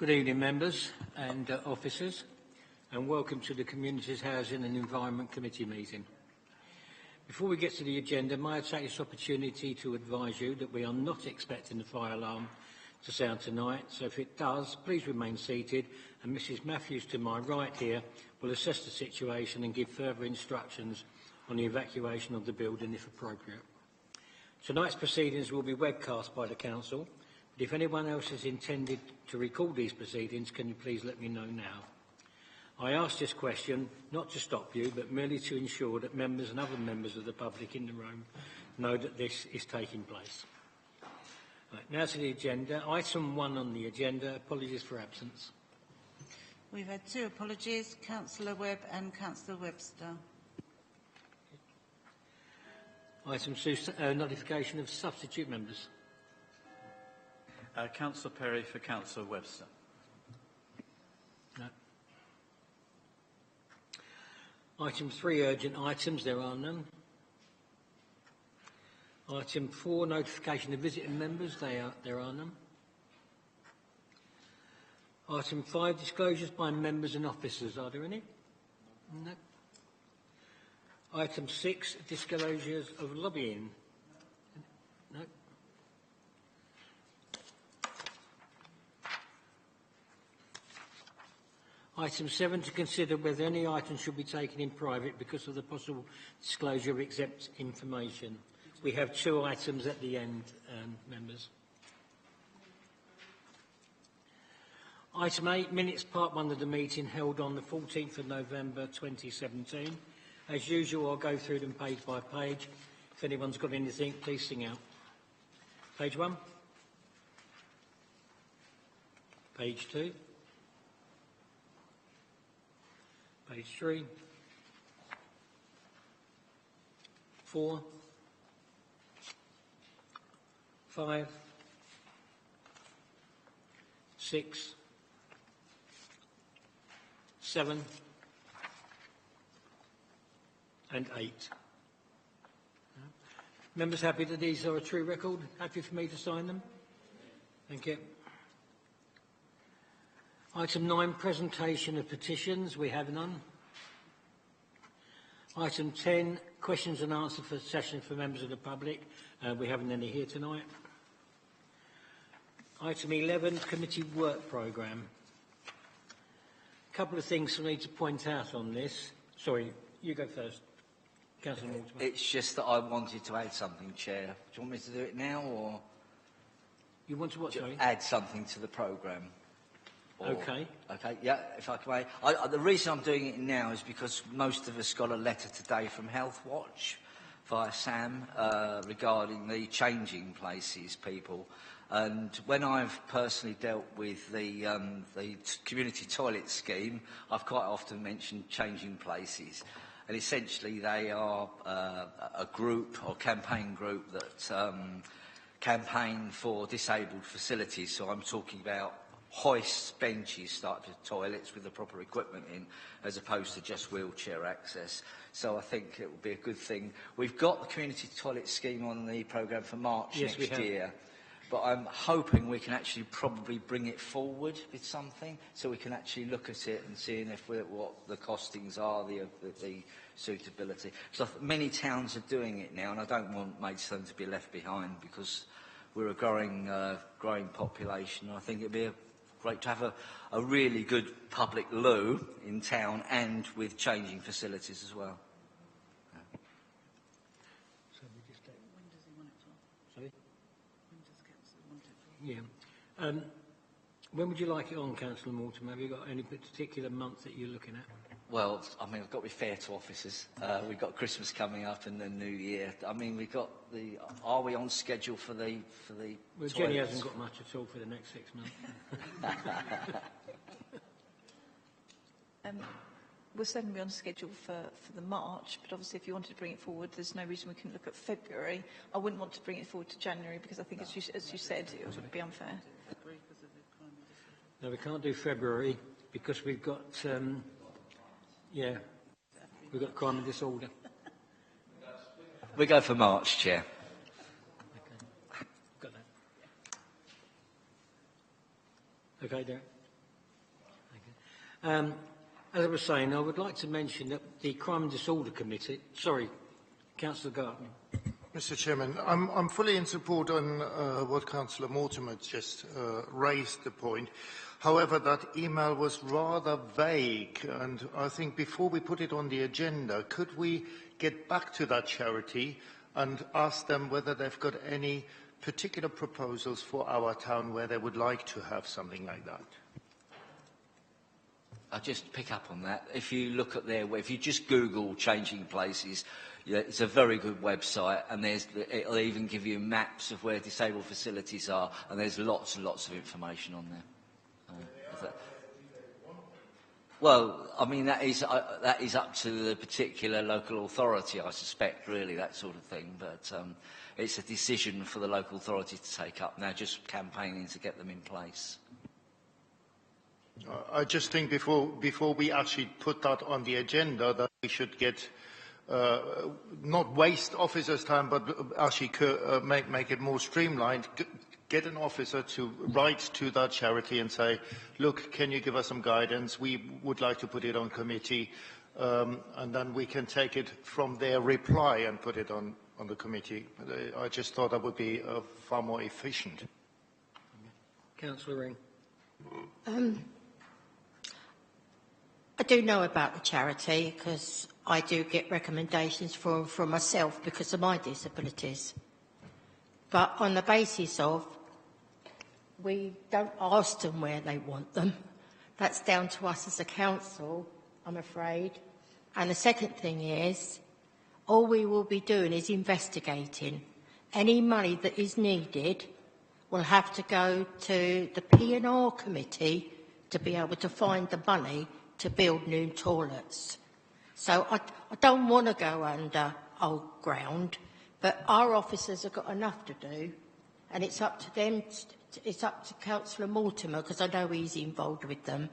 Good evening, members and officers, and welcome to the Communities Housing and Environment Committee meeting. Before we get to the agenda, may I take this opportunity to advise you that we are not expecting the fire alarm to sound tonight, so if it does, please remain seated, and Mrs Matthews to my right here will assess the situation and give further instructions on the evacuation of the building if appropriate. Tonight's proceedings will be webcast by the Council. But if anyone else has intended to record these proceedings, can you please let me know now? I ask this question not to stop you, but merely to ensure that members and other members of the public in the room know that this is taking place. Right, now to the agenda. Item 1 on the agenda, apologies for absence. We've had 2 apologies, Councillor Webb and Councillor Webster. Item 2, notification of substitute members. Councillor Perry for Councillor Webster. No. Item 3, urgent items. There are none. Item 4, notification of visiting members. There are none. Item 5, disclosures by members and officers. Are there any? No. Item 6, disclosures of lobbying. No. Item 7, to consider whether any item should be taken in private because of the possible disclosure of exempt information. We have 2 items at the end, members. Item 8, minutes part 1 of the meeting held on the 14th of November 2017. As usual, I'll go through them page by page. If anyone's got anything, please sing out. Page 1. Page 2. Page 3, 4, 5, 6, 7, and 8. Members happy that these are a true record? Happy for me to sign them? Thank you. Item 9, presentation of petitions. We have none. Item 10, questions and answers for session for members of the public. We haven't any here tonight. Item 11, committee work programme. A couple of things I need to point out on this. Sorry, you go first. Councillor Mortimer. It's just that I wanted to add something, Chair. Do you want me to do it now, or...? You want to what, sorry? Add something to the programme. Okay. Okay, yeah, if I can. The reason I'm doing it now is because most of us got a letter today from Health Watch via Sam regarding the changing places people. And when I've personally dealt with the community toilet scheme, I've quite often mentioned changing places. And essentially they are a group or campaign group that campaign for disabled facilities. So I'm talking about hoists, benches, types of toilets with the proper equipment in, as opposed to just wheelchair access. So I think it would be a good thing. We've got the community toilet scheme on the programme for March next year, but I'm hoping we can actually probably bring it forward with something, so we can actually look at it and see what the costings are, the suitability. So many towns are doing it now, and I don't want Maidstone to be left behind because we're a growing population. I think it'd be great to have a really good public loo in town and with changing facilities as well. Yeah. So we just take... When does he want it for? Sorry? When does Councillor want it for? Yeah. When would you like it on, Councillor Mortimer? Have you got any particular month that you're looking at? Well, I mean, I've got to be fair to officers. We've got Christmas coming up and the New Year. I mean, we've got the... Are we on schedule for the Well, Jenny hasn't got much at all for the next 6 months. We'll certainly be on schedule for the March, but obviously if you wanted to bring it forward, there's no reason we couldn't look at February. I wouldn't want to bring it forward to January because I think, as you said, it would be unfair. No, we can't do February because we've got... we've got crime and disorder. We go for March, Chair. Okay. Got that. Okay, Derek. As I was saying, I would like to mention that the Crime and Disorder Committee... Sorry, Councillor Gartner. Mr. Chairman, I'm fully in support on what Councillor Mortimer just raised the point. However, that email was rather vague, and I think before we put it on the agenda, could we get back to that charity and ask them whether they've got any particular proposals for our town where they would like to have something like that? I'll just pick up on that. If you look at if you just Google Changing Places, yeah, it's a very good website, and it'll even give you maps of where disabled facilities are, and there's lots and lots of information on there. Well, I mean, that is up to the particular local authority, I suspect, really, that sort of thing. But it's a decision for the local authority to take up. Now, just campaigning to get them in place. I just think before we actually put that on the agenda, that we should get not waste officers' time, but actually make it more streamlined. Get an officer to write to that charity and say, look, can you give us some guidance? We would like to put it on committee, and then we can take it from their reply and put it on the committee. I just thought that would be far more efficient. Councillor Ring. I do know about the charity because I do get recommendations from myself because of my disabilities. But on the basis of we don't ask them where they want them. That's down to us as a council, I'm afraid. And the second thing is, all we will be doing is investigating. Any money that is needed will have to go to the P&R committee to be able to find the money to build new toilets. So I don't want to go under old ground, but our officers have got enough to do, and it's up to them. It's up to Councillor Mortimer, because I know he's involved with them,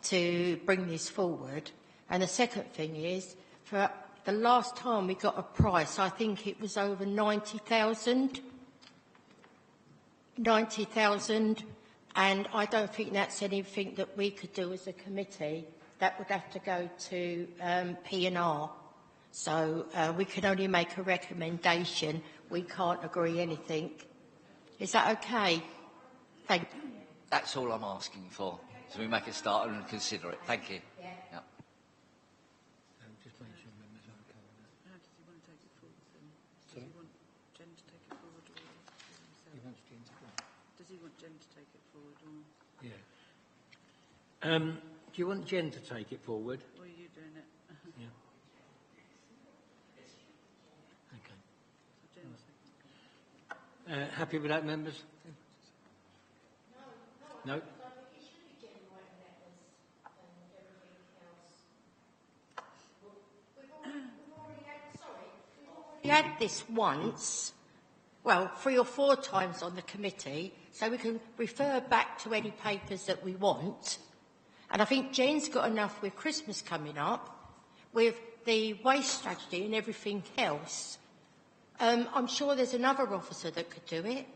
to bring this forward. And the second thing is, for the last time we got a price, I think it was over 90,000. 90,000, and I don't think that's anything that we could do as a committee. That would have to go to P&R. So we can only make a recommendation. We can't agree anything. Is that okay? Thank you. That's all I'm asking for. So we make a start and consider it. Thank you. Yeah. Yeah. Just make sure members are okay with that. How does he want to take it forward then? Does he want Jen to take it forward or himself? He wants to integrate. Does he want Jen to take it forward or Yeah. Do you want Jen to take it forward? are you doing it? Yeah. Okay. So Jen's taking it. Happy with that, members? No? We had this once, well, 3 or 4 times on the committee, so we can refer back to any papers that we want. And I think Jen's got enough with Christmas coming up, with the waste strategy and everything else. I'm sure there's another officer that could do it.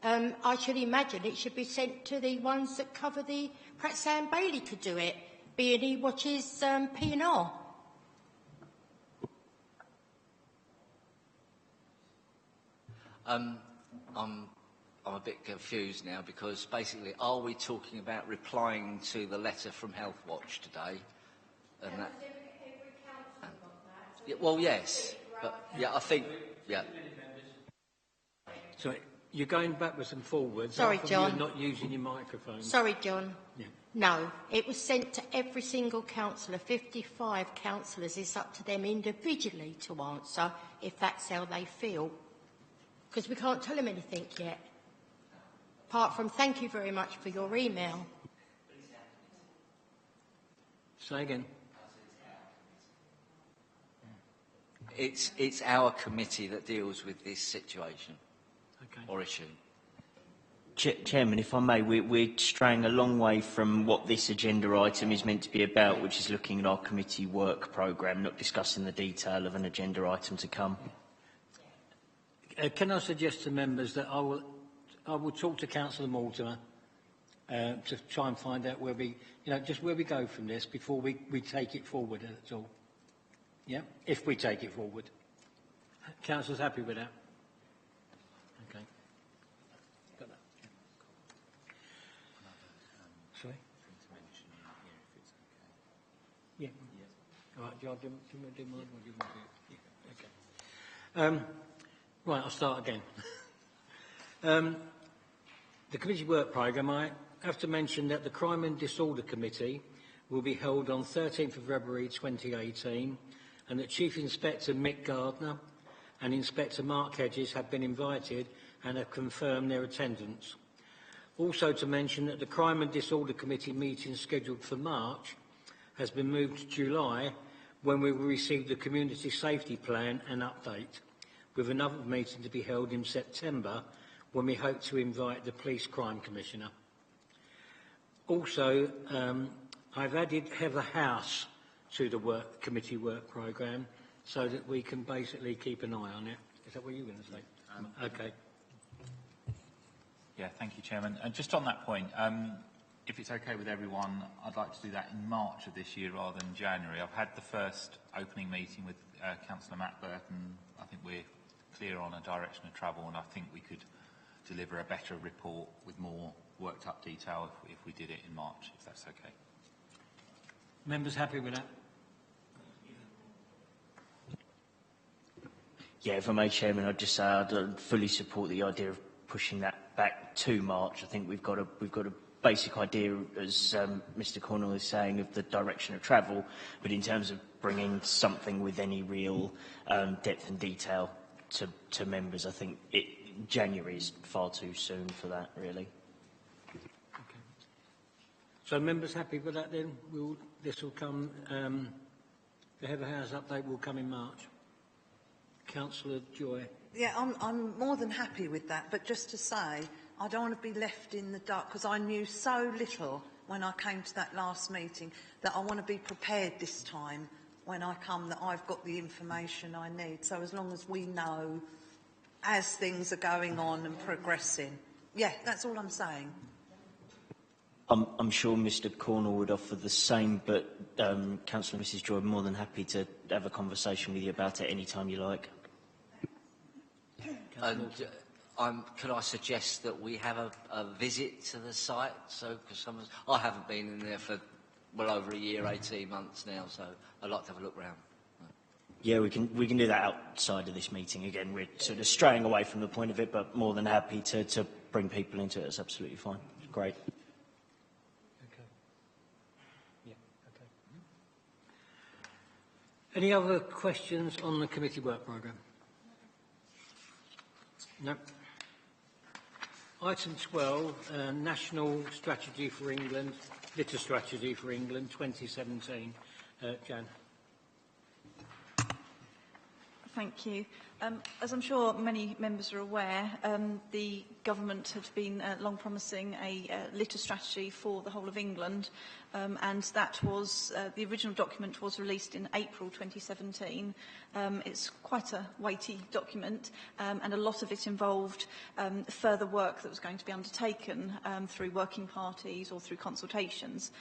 I should imagine it should be sent to the ones that cover the... Perhaps Sam Bailey could do it, being he watches P&R. I'm a bit confused now, because basically, are we talking about replying to the letter from Health Watch today? And that, yeah, well, yes, but yeah, I think, yeah. Sorry, you're going backwards and forwards. Sorry, How come John. You're not using your microphone. Sorry, John. Yeah. No, it was sent to every single councillor, 55 councillors. It's up to them individually to answer if that's how they feel. Because we can't tell them anything yet. Apart from thank you very much for your email. Say again. It's our committee that deals with this situation Okay. or issue. Chairman, if I may, we're straying a long way from what this agenda item is meant to be about, which is looking at our committee work programme, not discussing the detail of an agenda item to come. Can I suggest to members that I will talk to Councillor Mortimer to try and find out where we, just where we go from this before we take it forward at all. Yeah, if we take it forward. Councillor's happy with that? Okay. Got that? Sorry? Yeah. All right, do you want to do mine or do you want to do it? Yeah, okay. Right, I'll start again. The committee work programme, I have to mention that the Crime and Disorder Committee will be held on 13th of February 2018 and that Chief Inspector Mick Gardner and Inspector Mark Hedges have been invited and have confirmed their attendance. Also to mention that the Crime and Disorder Committee meeting scheduled for March has been moved to July when we will receive the Community Safety Plan and update, with another meeting to be held in September when we hope to invite the Police Crime Commissioner. Also, I've added Heather House to the committee work programme so that we can basically keep an eye on it. Is that what you were going to say? Okay. Yeah, thank you, Chairman. And just on that point, if it's okay with everyone, I'd like to do that in March of this year rather than January. I've had the first opening meeting with Councillor Matt Burton. I think we're clear on a direction of travel, and I think we could deliver a better report with more worked up detail if we did it in March, if that's okay. Members happy with that? Yeah, if I may, Chairman, I'd just say I'd fully support the idea of pushing that back to March. I think we've got a basic idea, as Mr. Cornwall is saying, of the direction of travel, but in terms of bringing something with any real depth and detail to members, I think January is far too soon for that, really. Okay. So members happy with that then? This will come, the Heather House update will come in March. Councillor Joy. Yeah, I'm more than happy with that, but just to say, I don't want to be left in the dark because I knew so little when I came to that last meeting that I want to be prepared this time when I come that I've got the information I need. So as long as we know as things are going on and progressing. Yeah, that's all I'm saying. I'm sure Mr. Cornwall would offer the same, but Councillor and Mrs. Joy, I'm more than happy to have a conversation with you about it any time you like. And could I suggest that we have a visit to the site? So, because I haven't been in there for well over a year, 18 months now, so I'd like to have a look round. Yeah, we can do that outside of this meeting. Again, we're sort of straying away from the point of it, but more than happy to bring people into it. It's absolutely fine. Great. Okay. Yeah. Okay. Any other questions on the committee work programme? No. Item 12, National Strategy for England, Litter Strategy for England 2017. Jan. Thank you. As I'm sure many members are aware, the government had been long promising a litter strategy for the whole of England, and that was the original document was released in April 2017. It's quite a weighty document, and a lot of it involved further work that was going to be undertaken through working parties or through consultations.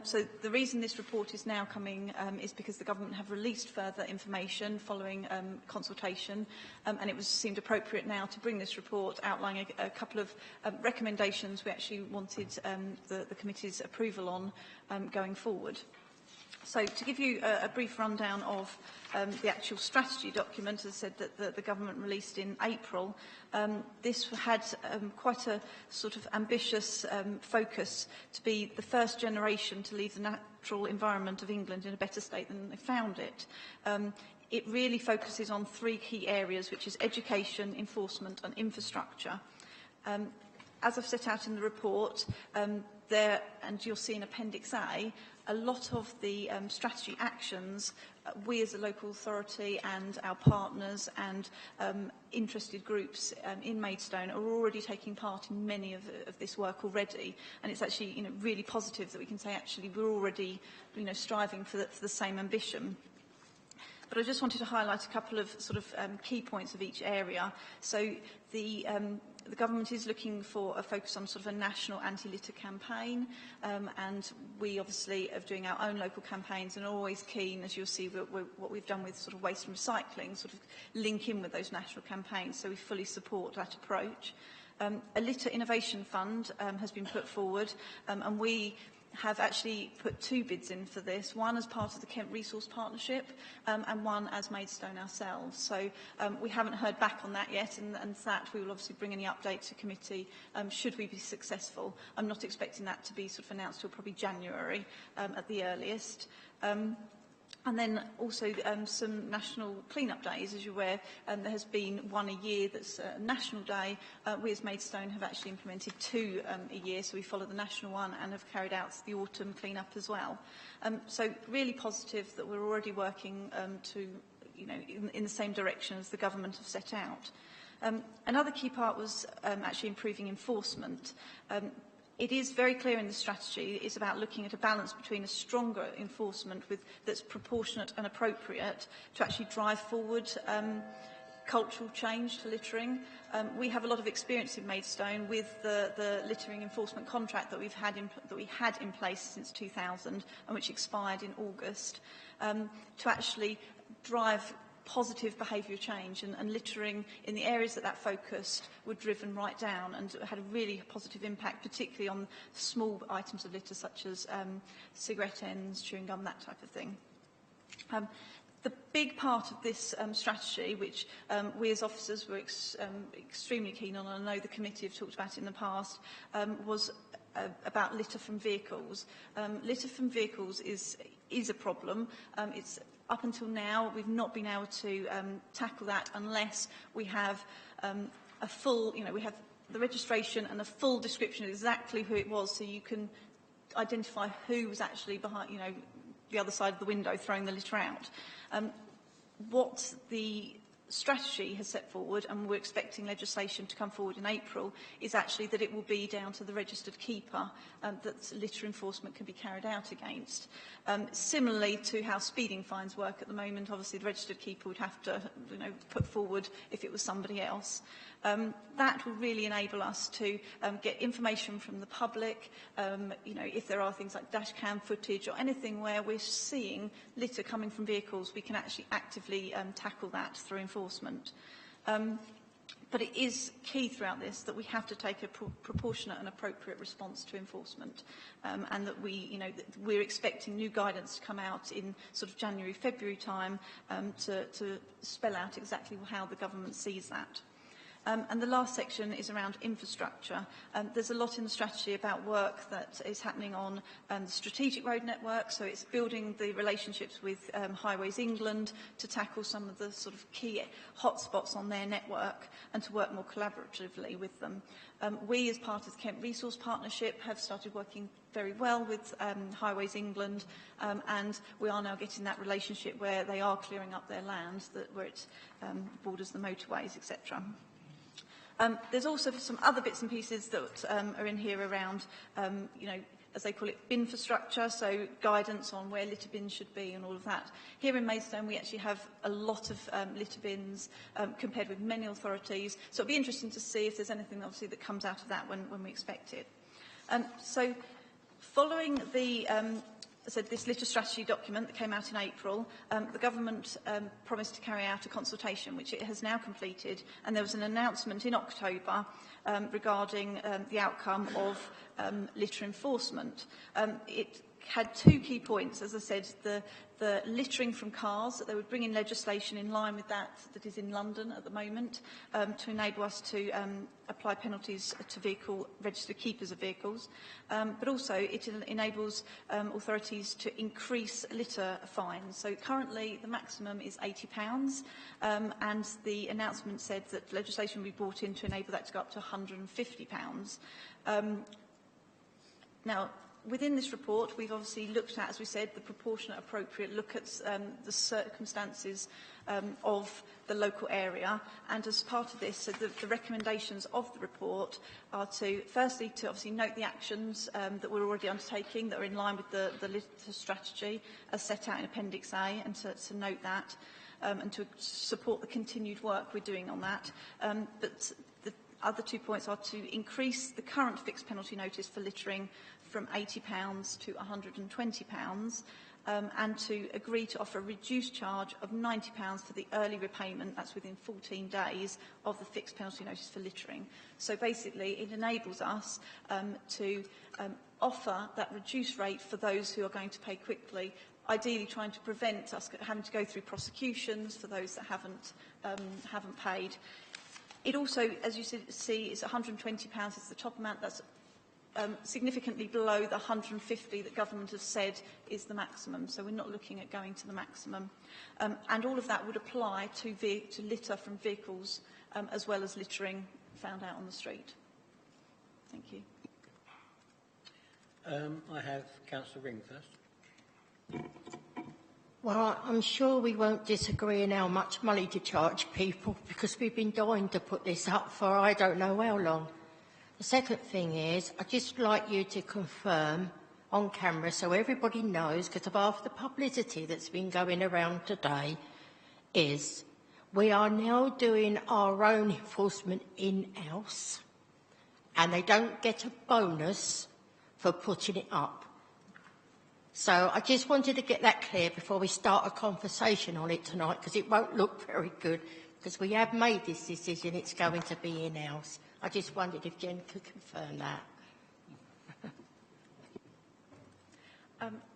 So the reason this report is now coming is because the government have released further information following consultation. And it seemed appropriate now to bring this report outlining a couple of recommendations we actually wanted the committee's approval on going forward. So to give you a brief rundown of the actual strategy document, as I said, that the government released in April, this had quite a sort of ambitious focus to be the first generation to leave the natural environment of England in a better state than they found it. It really focuses on three key areas, which is education, enforcement and infrastructure. As I've set out in the report, there, and you'll see in Appendix A, a lot of the strategy actions we as a local authority and our partners and interested groups in Maidstone are already taking part in many of this work already, and it's actually really positive that we can say actually we're already striving for the same ambition. But I just wanted to highlight a couple of sort of key points of each area. So the The government is looking for a focus on sort of a national anti-litter campaign, and we obviously are doing our own local campaigns and are always keen, as you'll see, what we've done with sort of waste and recycling, sort of link in with those national campaigns, so we fully support that approach. A litter innovation fund has been put forward, and we have actually put 2 bids in for this, one as part of the Kent Resource Partnership and one as Maidstone ourselves. So we haven't heard back on that yet, and that we will obviously bring any update to committee should we be successful. I'm not expecting that to be sort of announced till probably January at the earliest. And then also some national clean-up days. As you're aware, there has been one a year that's a national day. We as Maidstone have actually implemented 2 a year, so we follow the national one and have carried out the autumn clean-up as well. So really positive that we're already working in the same direction as the government have set out. Another key part was actually improving enforcement. It is very clear in the strategy it's about looking at a balance between a stronger enforcement that's proportionate and appropriate to actually drive forward cultural change to littering. We have a lot of experience in Maidstone with the littering enforcement contract that we had in place since 2000 and which expired in August, to actually drive positive behaviour change, and littering in the areas that focused were driven right down and had a really positive impact, particularly on small items of litter such as cigarette ends, chewing gum, that type of thing. The big part of this strategy, which we as officers were extremely keen on, and I know the committee have talked about it in the past, was about litter from vehicles. Litter from vehicles is a problem. It's up until now, we've not been able to tackle that unless we have a full, we have the registration and a full description of exactly who it was, so you can identify who was actually behind, the other side of the window throwing the litter out. What the strategy has set forward, and we're expecting legislation to come forward in April, is actually that it will be down to the registered keeper that litter enforcement can be carried out against. Similarly to how speeding fines work at the moment, obviously the registered keeper would have to put forward if it was somebody else. That will really enable us to get information from the public, if there are things like dash cam footage or anything where we're seeing litter coming from vehicles, we can actually actively tackle that through enforcement. But it is key throughout this that we have to take a proportionate and appropriate response to enforcement, and that we're expecting new guidance to come out in sort of January, February time to spell out exactly how the government sees that. And the last section is around infrastructure. There's a lot in the strategy about work that is happening on the strategic road network, so it's building the relationships with Highways England to tackle some of the sort of key hotspots on their network and to work more collaboratively with them. We, as part of the Kent Resource Partnership, have started working very well with Highways England, and we are now getting that relationship where they are clearing up their land, where it borders the motorways, etc. There's also some other bits and pieces that are in here around, as they call it, infrastructure, so guidance on where litter bins should be and all of that. Here in Maidstone, we actually have a lot of litter bins compared with many authorities, so it'll be interesting to see if there's anything, obviously, that comes out of that when we expect it. So following the this litter strategy document that came out in April, the government promised to carry out a consultation, which it has now completed, and there was an announcement in October regarding the outcome of litter enforcement. It had 2 key points, as I said, the littering from cars, that they would bring in legislation in line with that is in London at the moment, to enable us to apply penalties to registered keepers of vehicles. But also it enables authorities to increase litter fines. So currently the maximum is £80, and the announcement said that legislation will be brought in to enable that to go up to £150. Now, within this report, we've obviously looked at, as we said, the proportionate appropriate look at the circumstances of the local area. And as part of this, so the recommendations of the report are to, firstly, to obviously note the actions that we're already undertaking that are in line with the litter strategy as set out in Appendix A, and to note that, and to support the continued work we're doing on that. But other 2 points are to increase the current fixed penalty notice for littering from £80 to £120, and to agree to offer a reduced charge of £90 for the early repayment, that's within 14 days, of the fixed penalty notice for littering. So basically, it enables us to offer that reduced rate for those who are going to pay quickly, ideally trying to prevent us having to go through prosecutions for those that haven't paid. It also, as you see, is £120 is the top amount. That's significantly below the 150 that government has said is the maximum. So we're not looking at going to the maximum. And all of that would apply to litter from vehicles as well as littering found out on the street. Thank you. I have Councillor Ring first. Well, I'm sure we won't disagree in how much money to charge people, because we've been dying to put this up for I don't know how long. The second thing is, I'd just like you to confirm on camera so everybody knows, because of half the publicity that's been going around today, is we are now doing our own enforcement in-house, and they don't get a bonus for putting it up. So I just wanted to get that clear before we start a conversation on it tonight, because it won't look very good, because we have made this decision, it's going to be in-house. I just wondered if Jen could confirm that.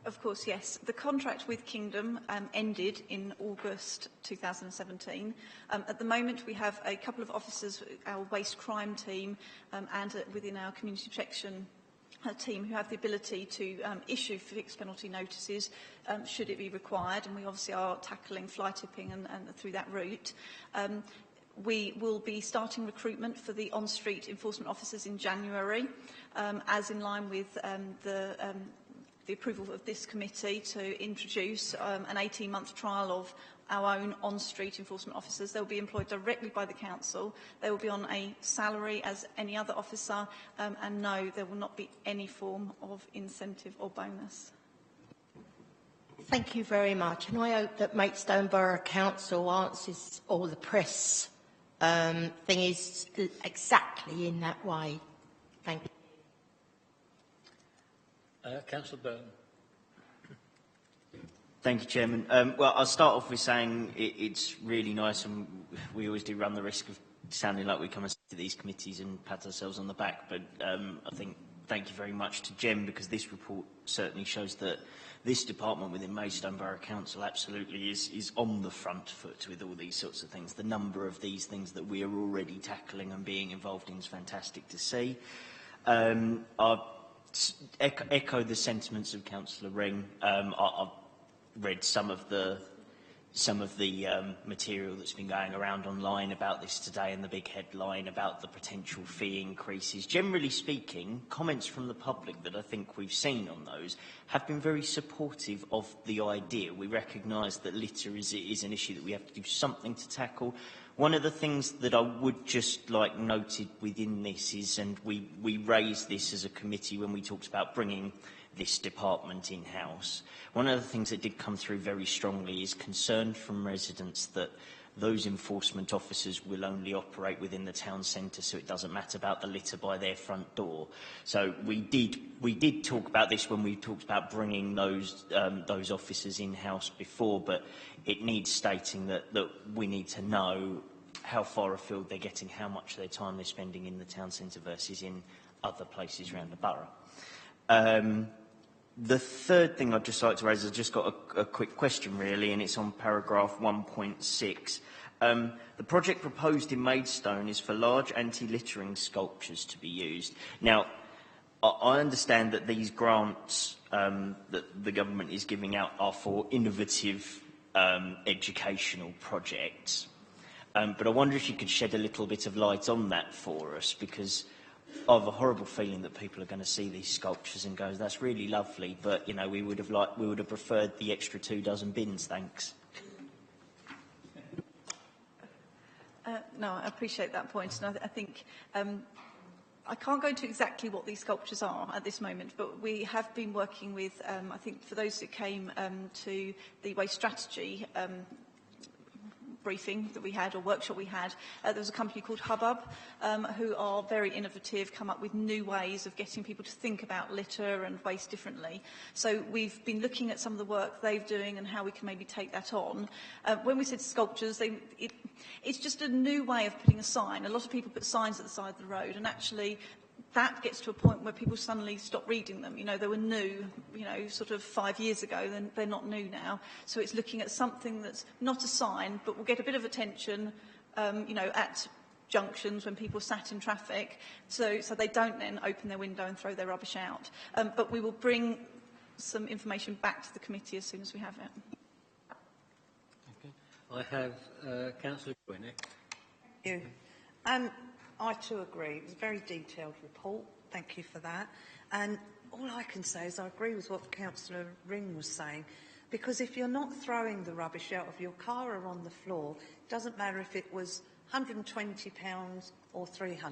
Of course, yes. The contract with Kingdom ended in August 2017. At the moment, we have a couple of officers, our waste crime team, and within our community protection team who have the ability to issue fixed penalty notices should it be required, and we obviously are tackling fly tipping and through that route. We will be starting recruitment for the on-street enforcement officers in January, as in line with the approval of this committee to introduce an 18-month trial of our own on-street enforcement officers. They'll be employed directly by the council. They will be on a salary as any other officer, and no, there will not be any form of incentive or bonus. Thank you very much, and I hope that Maidstone Borough Council answers all the press thing is exactly in that way. Thank you. Councillor Burton. Thank you, Chairman. Well, I'll start off with saying it's really nice, and we always do run the risk of sounding like we come and to these committees and pat ourselves on the back, but I think thank you very much to Jem, because this report certainly shows that this department within Maidstone Borough Council absolutely is on the front foot with all these sorts of things. The number of these things that we are already tackling and being involved in is fantastic to see. I'll echo the sentiments of Councillor Ring. I've read some of the material that's been going around online about this today, and the big headline about the potential fee increases. Generally speaking, comments from the public that I think we've seen on those have been very supportive of the idea. We recognise that litter is an issue that we have to do something to tackle. One of the things that I would just like noted within this is, and we raised this as a committee when we talked about bringing this department in-house. One of the things that did come through very strongly is concern from residents that those enforcement officers will only operate within the town centre, so it doesn't matter about the litter by their front door. So we did talk about this when we talked about bringing those officers in-house before, but it needs stating that we need to know how far afield they're getting, how much of their time they're spending in the town centre versus in other places around the borough. The third thing I'd just like to raise, I've just got a quick question really, and it's on paragraph 1.6. The project proposed in Maidstone is for large anti-littering sculptures to be used. Now, I understand that these grants that the government is giving out are for innovative educational projects. But I wonder if you could shed a little bit of light on that for us, because I have a horrible feeling that people are going to see these sculptures and go, "That's really lovely, but you know, we would have preferred the extra 24 bins, thanks." No, I appreciate that point, and I think I can't go into exactly what these sculptures are at this moment, but we have been working with, I think for those who came to the Waste Strategy briefing that we had, or workshop we had, there was a company called Hubbub, who are very innovative, come up with new ways of getting people to think about litter and waste differently. So we've been looking at some of the work they're doing and how we can maybe take that on. When we said sculptures, it's just a new way of putting a sign. A lot of people put signs at the side of the road, and actually that gets to a point where people suddenly stop reading them. You know, they were new, you know, sort of 5 years ago, then they're not new now. So it's looking at something that's not a sign, but will get a bit of attention, you know, at junctions when people are sat in traffic, so they don't then open their window and throw their rubbish out. But we will bring some information back to the committee as soon as we have it. Okay. I have Councillor Gwyneth. Thank you. I too agree. It was a very detailed report. Thank you for that. And all I can say is I agree with what Councillor Ring was saying, because if you're not throwing the rubbish out of your car or on the floor, it doesn't matter if it was £120 or £320.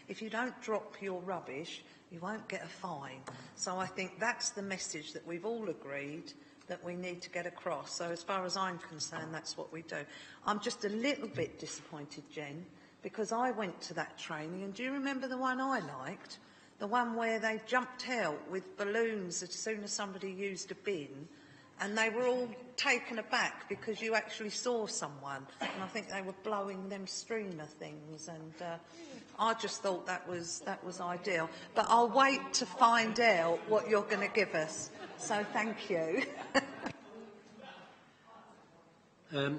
If you don't drop your rubbish, you won't get a fine. So I think that's the message that we've all agreed that we need to get across. So as far as I'm concerned, that's what we do. I'm just a little bit disappointed, Jen, because I went to that training, and do you remember the one I liked? The one where they jumped out with balloons as soon as somebody used a bin, and they were all taken aback because you actually saw someone, and I think they were blowing them streamer things, and I just thought that was ideal. But I'll wait to find out what you're going to give us. So thank you.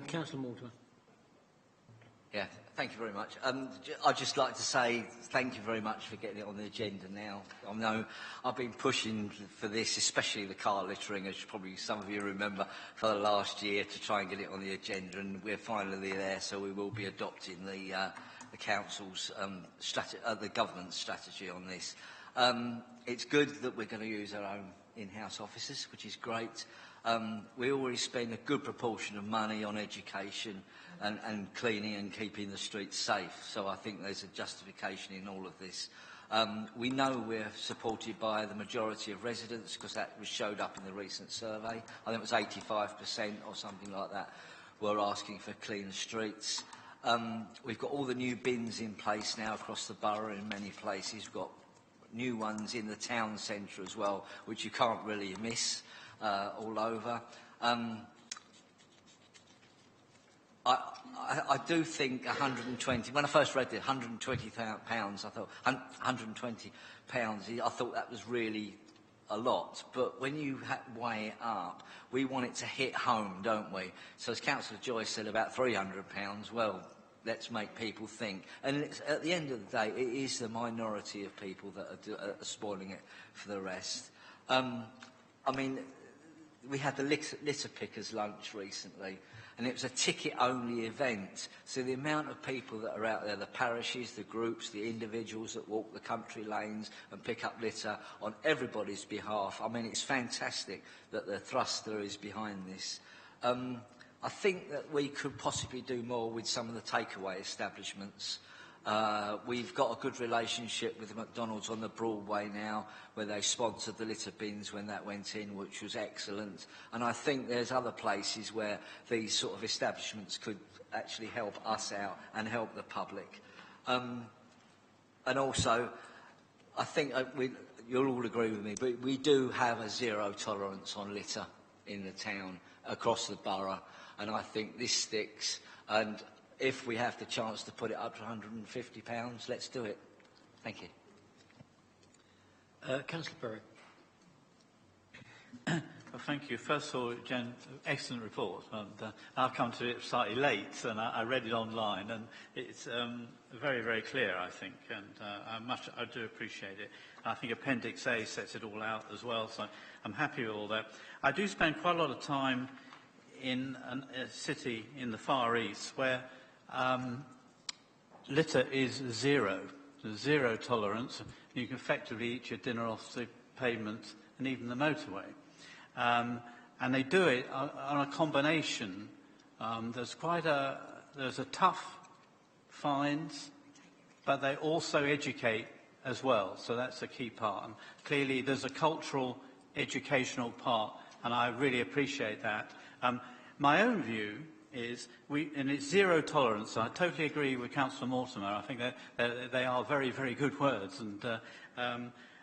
Councillor Mortimer. Yeah, thank you very much. I'd just like to say thank you very much for getting it on the agenda now. I know I've been pushing for this, especially the car littering, as probably some of you remember, for the last year to try and get it on the agenda, and we're finally there, so we will be adopting the council's the government's strategy on this. It's good that we're going to use our own in-house officers, which is great. We already spend a good proportion of money on education and cleaning and keeping the streets safe. So I think there's a justification in all of this. We know we're supported by the majority of residents because that showed up in the recent survey. I think it was 85% or something like that were asking for clean streets. We've got all the new bins in place now across the borough in many places. We've got new ones in the town centre as well, which you can't really miss all over. I do think 120, when I first read it, £120, I thought, £120, I thought that was really a lot. But when you weigh it up, we want it to hit home, don't we? So as Councillor Joyce said about £300, well, let's make people think. And it's, at the end of the day, it is the minority of people that are spoiling it for the rest. I mean, we had the litter pickers lunch recently, and it was a ticket-only event. So the amount of people that are out there, the parishes, the groups, the individuals that walk the country lanes and pick up litter on everybody's behalf, I mean, it's fantastic that the thruster is behind this. I think that we could possibly do more with some of the takeaway establishments. We've got a good relationship with McDonald's on the Broadway now, where they sponsored the litter bins when that went in, which was excellent. And I think there's other places where these sort of establishments could actually help us out and help the public. And also, I think you'll all agree with me, but we do have a zero tolerance on litter in the town across the borough, and I think this sticks. And if we have the chance to put it up to £150, let's do it. Thank you. Councillor Perry. Well, thank you. First of all, Jen, excellent report. And, I've come to it slightly late, and I read it online, and it's very, very clear, I think, and I do appreciate it. I think Appendix A sets it all out as well, so I'm happy with all that. I do spend quite a lot of time in a city in the Far East where litter is zero. There's zero tolerance. You can effectively eat your dinner off the pavement and even the motorway. And they do it on a combination. There's a tough fines, but they also educate as well. So that's a key part. And clearly there's a cultural, educational part, and I really appreciate that. My own view is, and it's zero tolerance. I totally agree with Councillor Mortimer. I think that they are very, very good words. And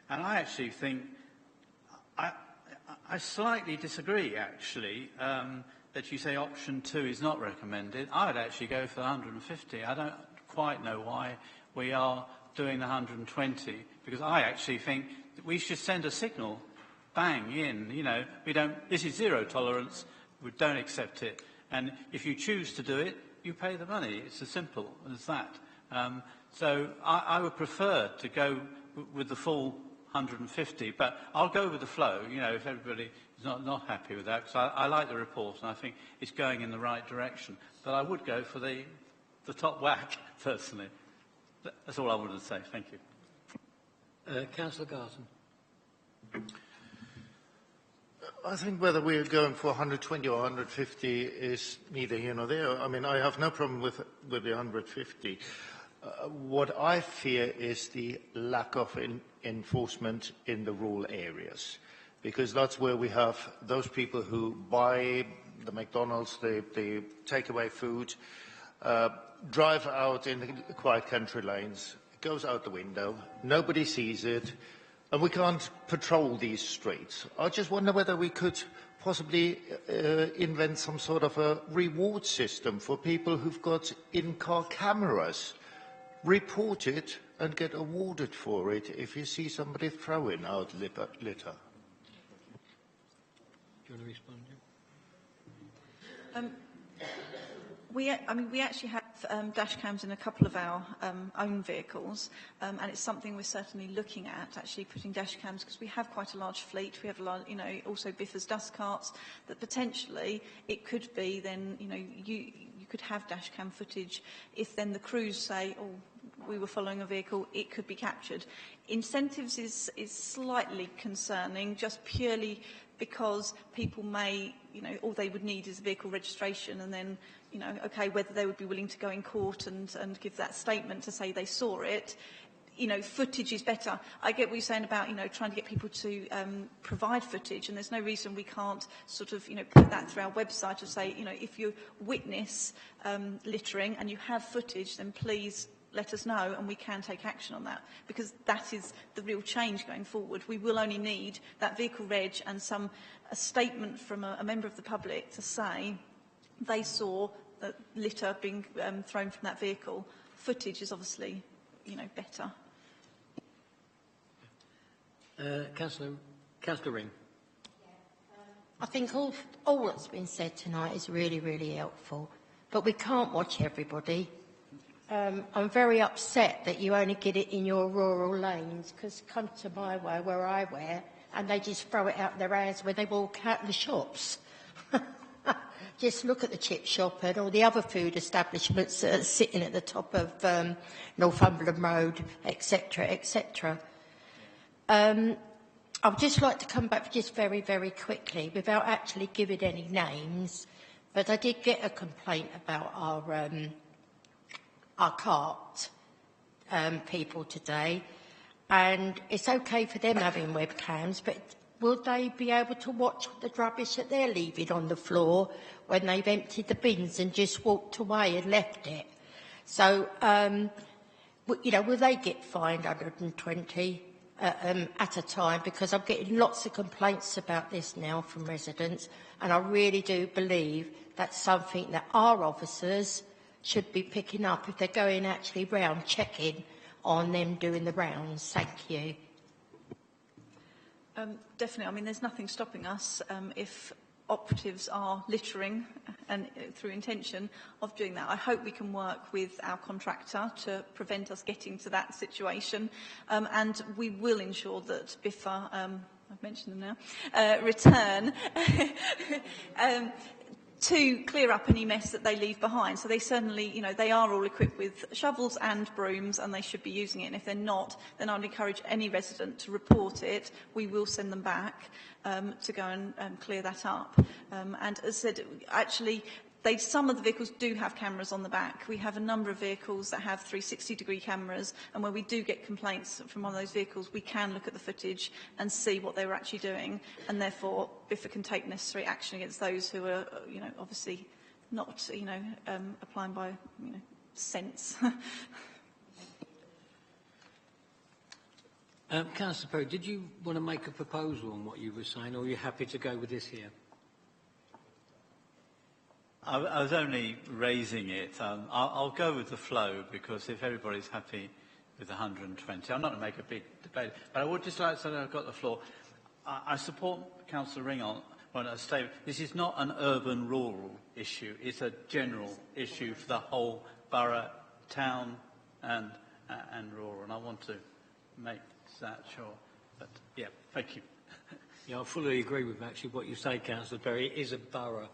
I actually think, I slightly disagree, actually, that you say option 2 is not recommended. I would actually go for the 150. I don't quite know why we are doing the 120, because I actually think that we should send a signal, bang, in, you know, this is zero tolerance, we don't accept it. And if you choose to do it, you pay the money. It's as simple as that. So I would prefer to go with the full 150, but I'll go with the flow, you know, if everybody is not happy with that, because I like the report and I think it's going in the right direction. But I would go for the top whack, personally. That's all I wanted to say. Thank you. Councillor Garson. I think whether we're going for 120 or 150 is neither here nor there. I mean, I have no problem with the 150. What I fear is the lack of enforcement in the rural areas, because that's where we have those people who buy the McDonald's, the takeaway food, drive out in the quiet country lanes, it goes out the window, nobody sees it, and we can't patrol these streets. I just wonder whether we could possibly invent some sort of a reward system for people who've got in-car cameras. Report it and get awarded for it if you see somebody throwing out litter. Do you want to respond? We actually have dash cams in a couple of our own vehicles, and it's something we're certainly looking at, actually putting dash cams, because we have quite a large fleet. We have a large, you know, also Biffa's dust carts, that potentially it could be then, you know, you could have dash cam footage if then the crews say, oh, we were following a vehicle, it could be captured. Incentives is slightly concerning, just purely because people may, you know, all they would need is a vehicle registration, and then, you know, okay, whether they would be willing to go in court and give that statement to say they saw it. You know, footage is better. I get what you're saying about, you know, trying to get people to provide footage, and there's no reason we can't sort of, you know, put that through our website to say, you know, if you witness littering and you have footage, then please let us know and we can take action on that, because that is the real change going forward. We will only need that vehicle reg and a statement from a member of the public to say they saw the litter being thrown from that vehicle. Footage is obviously, you know, better. Councillor Ring. I think all that's been said tonight is really, really helpful, but we can't watch everybody. I'm very upset that you only get it in your rural lanes, because come to my way where I wear, and they just throw it out their hands when they walk out the shops. Just look at the chip shop and all the other food establishments that are sitting at the top of Northumberland Road, etc., etc. I would just like to come back just very, very quickly, without actually giving any names, but I did get a complaint about our cart people today, and it's okay for them having webcams, but will they be able to watch the rubbish that they're leaving on the floor when they've emptied the bins and just walked away and left it? So, you know, will they get fined 120 at a time? Because I'm getting lots of complaints about this now from residents, and I really do believe that's something that our officers should be picking up if they're going actually round checking on them doing the rounds. Thank you. Definitely. I mean, there's nothing stopping us if operatives are littering and through intention of doing that. I hope we can work with our contractor to prevent us getting to that situation, and we will ensure that Biffa, I've mentioned them now, return to clear up any mess that they leave behind. So they certainly, you know, they are all equipped with shovels and brooms, and they should be using it. And if they're not, then I would encourage any resident to report it. We will send them back to go and clear that up. And as I said, actually, some of the vehicles do have cameras on the back. We have a number of vehicles that have 360-degree cameras, and when we do get complaints from one of those vehicles, we can look at the footage and see what they were actually doing, and therefore Biffa can take necessary action against those who are, you know, obviously not, applying by, sense. Councillor Perry, did you want to make a proposal on what you were saying, or are you happy to go with this here? I was only raising it. I'll go with the flow, because if everybody's happy with 120, I'm not going to make a big debate, but I would just like to say that I've got the floor. I support Councillor Ringholt when I say this is not an urban-rural issue. It's a general issue for the whole borough, town and rural, and I want to make that sure. But, yeah, thank you. Yeah, I fully agree with actually what you say, Councillor Perry. It is a borough,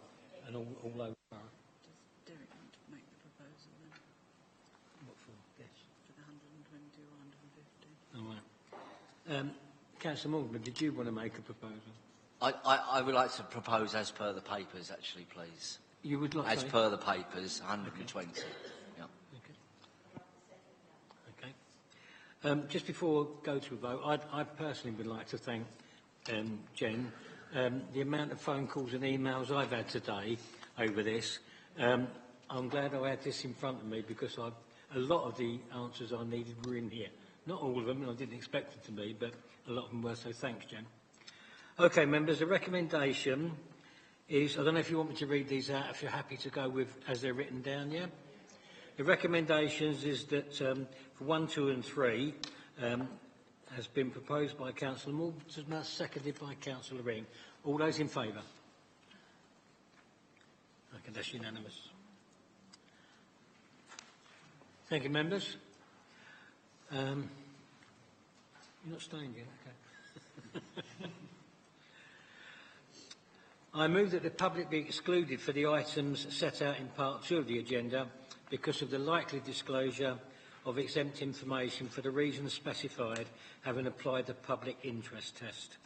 and all over borough. Does Derek want to make the proposal then? What for? Yes. For the 120 or 150? All right. Councillor Morgan, did you want to make a proposal? I would like to propose as per the papers, actually, please. You would like As per the papers, 120. Okay. Yeah. Okay. Just before I go to a vote, I personally would like to thank Jen. The amount of phone calls and emails I've had today over this, I'm glad I had this in front of me, because a lot of the answers I needed were in here. Not all of them, and I didn't expect it to be, but a lot of them were, so thanks, Jen. Okay, members, the recommendation is, I don't know if you want me to read these out, if you're happy to go with as they're written down, yeah? The recommendations is that for 1, 2 and 3 has been proposed by Councillor Mortimer, seconded by Councillor Ring. All those in favour? Okay, that's unanimous. Thank you, members. You're not staying yet, okay. I move that the public be excluded for the items set out in Part 2 of the agenda because of the likely disclosure of exempt information for the reasons specified, having applied the public interest test.